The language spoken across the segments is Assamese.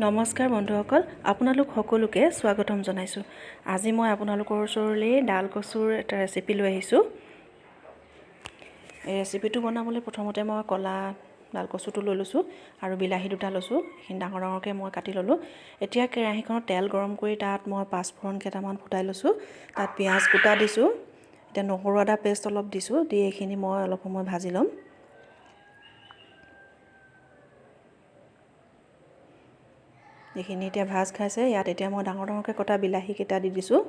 নমস্কাৰ বন্ধুসকল, আপোনালোক সকলোকে স্বাগতম জনাইছোঁ। আজি মই আপোনালোকৰ ওচৰলৈ ডাল কচুৰ এটা ৰেচিপি লৈ আহিছোঁ। এই ৰেচিপিটো বনাবলৈ প্ৰথমতে মই ক'লা ডাল কচুটো লৈ লৈছোঁ আৰু বিলাহী দুটা লৈছোঁ। সেইখিনি ডাঙৰ ডাঙৰকৈ মই কাটি ল'লোঁ। এতিয়া কেৰাহীখনত তেল গৰম কৰি তাত মই পাঁচফোৰণ কেইটামান ফুটাই লৈছোঁ। তাত পিঁয়াজ কুটা দিছোঁ। এতিয়া নহৰু আদা পেষ্ট অলপ দিছোঁ। দি এইখিনি মই অলপ সময় ভাজি ল'ম। এইখিনি এতিয়া ভাজ খাইছে। ইয়াত এতিয়া মই ডাঙৰ ডাঙৰকৈ কটা বিলাহীকেইটা দি দিছোঁ।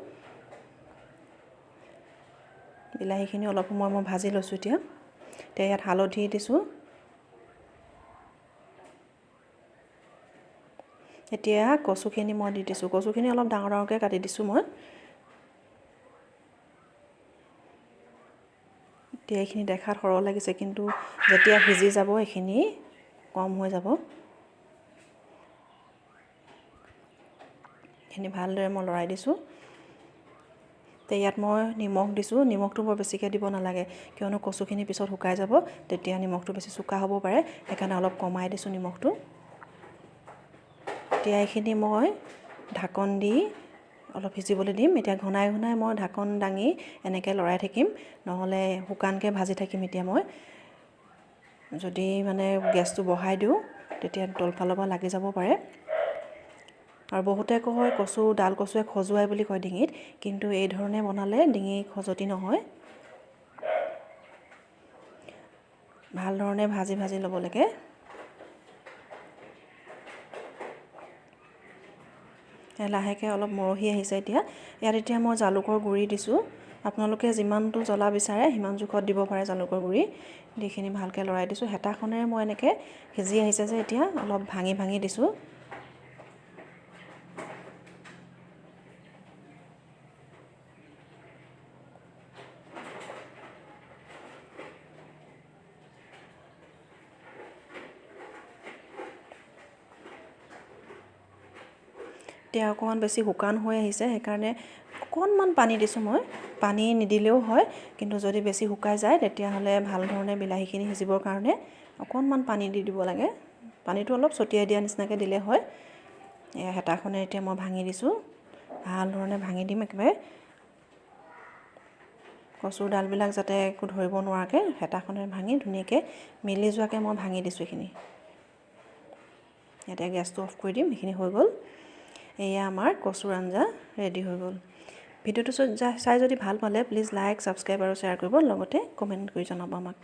বিলাহীখিনি অলপ সময় মই ভাজি লৈছোঁ। এতিয়া ইয়াত হালধি দিছোঁ। এতিয়া কচুখিনি মই দি দিছোঁ। কচুখিনি অলপ ডাঙৰ ডাঙৰকৈ কাটি দিছোঁ মই। এতিয়া এইখিনি দেখাত সৰহ লাগিছে, কিন্তু যেতিয়া সিজি যাব এইখিনি কম হৈ যাব। এইখিনি ভালদৰে মই লৰাই দিছোঁ। এতিয়া ইয়াত মই নিমখ দিছোঁ। নিমখটো বৰ বেছিকৈ দিব নালাগে, কিয়নো কচুখিনি পিছত শুকাই যাব, তেতিয়া নিমখটো বেছি চোকা হ'ব পাৰে। সেইকাৰণে অলপ কমাই দিছোঁ নিমখটো। এতিয়া এইখিনি মই ঢাকন দি অলপ সিজিবলৈ দিম। এতিয়া ঘনাই ঘনাই মই ঢাকন দাঙি এনেকৈ লৰাই থাকিম, নহ'লে শুকানকৈ ভাজি থাকিম। এতিয়া মই যদি গেছটো বঢ়াই দিওঁ, তেতিয়া তলফালৰ পৰা লাগি যাব পাৰে। আৰু বহুতে কয় ডাল কচুৱে খজুৱাই বুলি কয় ডিঙিত, কিন্তু এই ধৰণে বনালে ডিঙি খজতি নহয়। ভাল ধৰণে ভাজি ভাজি ল'ব লাগে। লাহেকৈ অলপ মৰহি আহিছে। ইয়াত এতিয়া মই জালুকৰ গুড়ি দিছোঁ। আপোনালোকে যিমানটো জ্বলা বিচাৰে সিমান জোখত দিব পাৰে জালুকৰ গুড়ি। এইখিনি ভালকৈ লৰাই দিছোঁ। হেতাখনেৰে মই এনেকৈ সিজি আহিছে যে এতিয়া অলপ ভাঙি ভাঙি দিছোঁ। এতিয়া অকণমান বেছি শুকান হৈ আহিছে, সেইকাৰণে অকণমান পানী দিছোঁ মই। পানী নিদিলেও হয়, কিন্তু যদি বেছি শুকাই যায় তেতিয়াহ'লে ভাল ধৰণে বিলাহীখিনি সিজিবৰ কাৰণে অকণমান পানী দি দিব লাগে। পানীটো অলপ ছটিয়াই দিয়া নিচিনাকৈ দিলে হয়। এয়া হেতাখনে এতিয়া মই ভাঙি দিছোঁ। ভাল ধৰণে ভাঙি দিম একেবাৰে। কচুৰ ডালবিলাক যাতে একো ধৰিব নোৱাৰাকৈ হেতাখনে ভাঙি ধুনীয়াকৈ মিলি যোৱাকৈ মই ভাঙি দিছোঁ এইখিনি। এতিয়া গেছটো অফ কৰি দিম। এইখিনি হৈ গ'ল। এয়া আমাৰ কচুৰ আঞ্জা ৰেডি হৈ গ'ল। ভিডিঅ'টো চাই যদি ভাল পালে প্লিজ লাইক, ছাবস্ক্ৰাইব আৰু শ্বেয়াৰ কৰিব, লগতে কমেণ্ট কৰি জনাব আমাক।